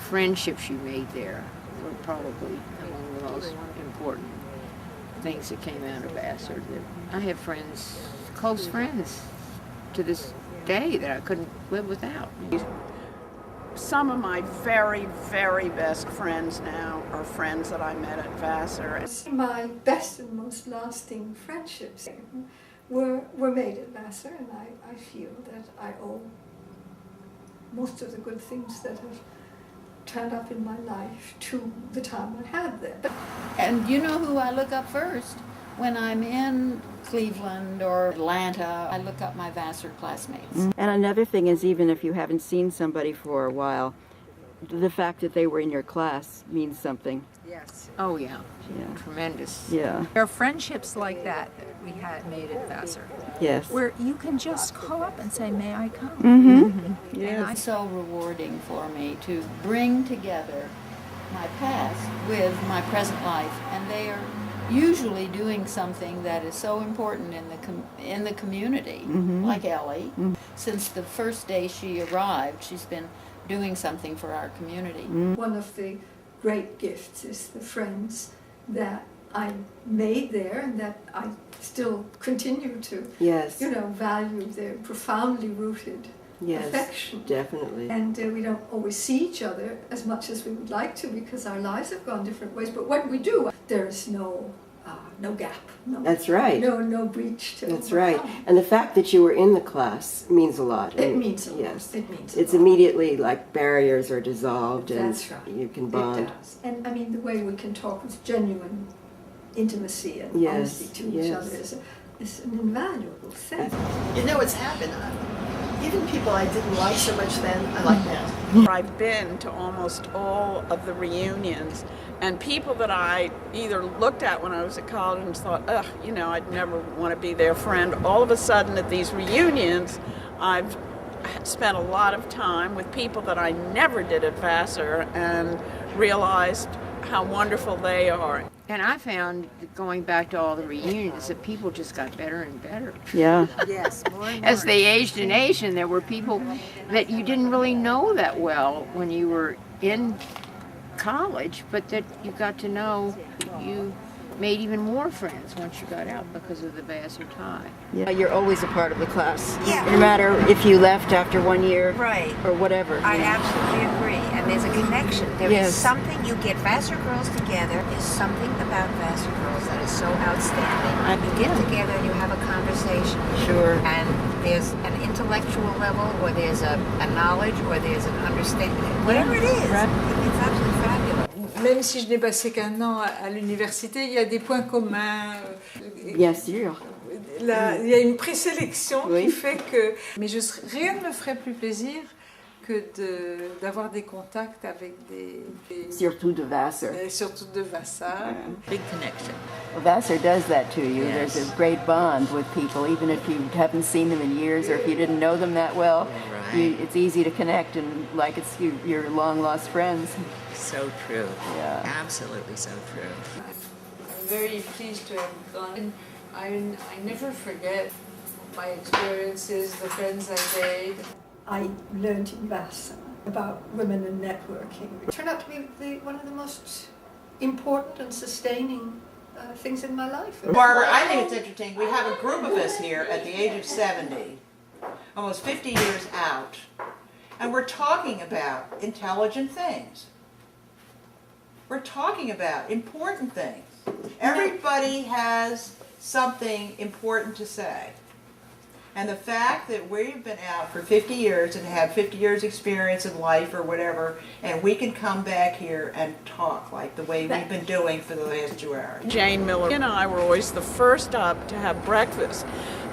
friendships you made there were probably among the most important things that came out of Vassar. I have friends, close friends, to this day that I couldn't live without. Some of my very, very best friends now are friends that I met at Vassar. My best and most lasting friendships were made at Vassar, and I feel that I owe most of the good things that have turned up in my life to the time I had there. And you know who I look up first? When I'm in Cleveland or Atlanta, I look up my Vassar classmates. And another thing is, even if you haven't seen somebody for a while, the fact that they were in your class means something. Yes. Oh yeah, tremendous. Yeah. There are friendships like that we had made at Vassar. Yes. Where you can just call up and say, may I come? Mm-hmm. And it's so rewarding for me to bring together my past with my present life, and they are usually doing something that is so important in the community, like Elly. Since the first day she arrived, she's been doing something for our community. One of the great gifts is the friends that I made there and that I still continue to, value. They're profoundly rooted affection. Definitely. And we don't always see each other as much as we would like to because our lives have gone different ways. But when we do, there's no gap. That's right. No breach to That's right. And the fact that you were in the class means a lot. It means a lot. Yes. It means it's a lot. Immediately like barriers are dissolved and That's right. you can bond. It does. And I mean, the way we can talk with genuine intimacy and honesty to each other is an invaluable thing. You know what's happened? Even people I didn't like so much then, I like now. I've been to almost all of the reunions, and people that I either looked at when I was at college and thought, I'd never want to be their friend. All of a sudden at these reunions, I've spent a lot of time with people that I never did at Vassar and realized how wonderful they are. And I found, going back to all the reunions, that people just got better and better. Yeah. Yes, more and more. As they aged in age, and there were people that you didn't really know that well when you were in college, but that you got to know. You made even more friends once you got out because of the Vassar tie. Yeah. You're always a part of the class. Yeah. No matter if you left after 1 year Right. or whatever. I absolutely agree. And there's a connection. There is Yes. something, you get Vassar girls together, is something about Vassar girls that is so outstanding. You get together and you have a conversation. Sure. And there's an intellectual level, or there's a knowledge, or there's an understanding. Whatever it is, it's absolutely fabulous. Même si je n'ai passé qu'un an à l'université, il y a des points communs. Bien sûr. Il y a une présélection qui fait que... Mais rien ne me ferait plus plaisir que d'avoir des contacts avec des Surtout de Vassar. Surtout de Vassar. Big connection. Well, Vassar does that to you. Yes. There's a great bond with people, even if you haven't seen them in years or if you didn't know them that well. Right. It's easy to connect and like it's your long-lost friends. So true. Yeah. Absolutely so true. I'm very pleased to have gone. I never forget my experiences, the friends I made. I learned in Vassar about women and networking. It turned out to be one of the most important and sustaining things in my life. Barbara, I think it's interesting. We have a group of us here at the age of 70, almost 50 years out, and we're talking about intelligent things. We're talking about important things. Everybody has something important to say. And the fact that we've been out for 50 years and have 50 years experience in life or whatever, and we can come back here and talk like the way we've been doing for the last 2 hours. Jane Miller and I were always the first up to have breakfast.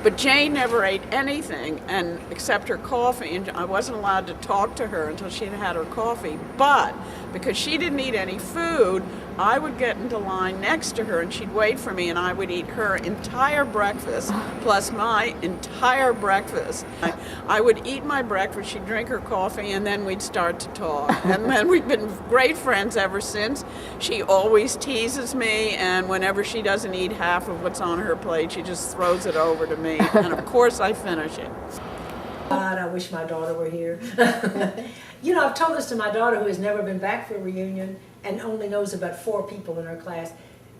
But Jane never ate anything except her coffee, and I wasn't allowed to talk to her until she had had her coffee. But because she didn't eat any food, I would get into line next to her and she'd wait for me and I would eat her entire breakfast plus my entire breakfast. I would eat my breakfast, she'd drink her coffee, and then we'd start to talk. And then we've been great friends ever since. She always teases me, and whenever she doesn't eat half of what's on her plate, she just throws it over to me. And of course I finish it. God, I wish my daughter were here. you know, I've told this to my daughter who has never been back for a reunion and only knows about 4 people in her class.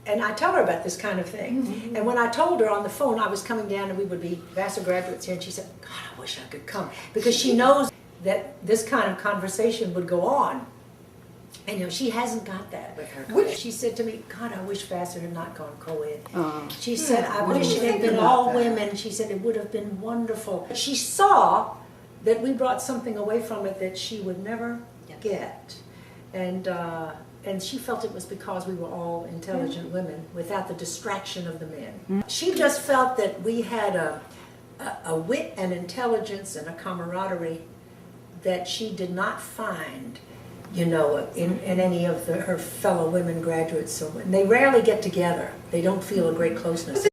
And I tell her about this kind of thing. Mm-hmm. And when I told her on the phone I was coming down and we would be Vassar graduates here, and she said, God, I wish I could come. Because she knows that this kind of conversation would go on. And you know, she hasn't got that with her class. She said to me, God, I wish Vassar had not gone co-ed. She said, I wish it had been all women. She said, it would have been wonderful. She saw that we brought something away from it that she would never get. And she felt it was because we were all intelligent women without the distraction of the men. She just felt that we had a wit and intelligence and a camaraderie that she did not find, you know, in any of her fellow women graduates. So, and they rarely get together. They don't feel a great closeness.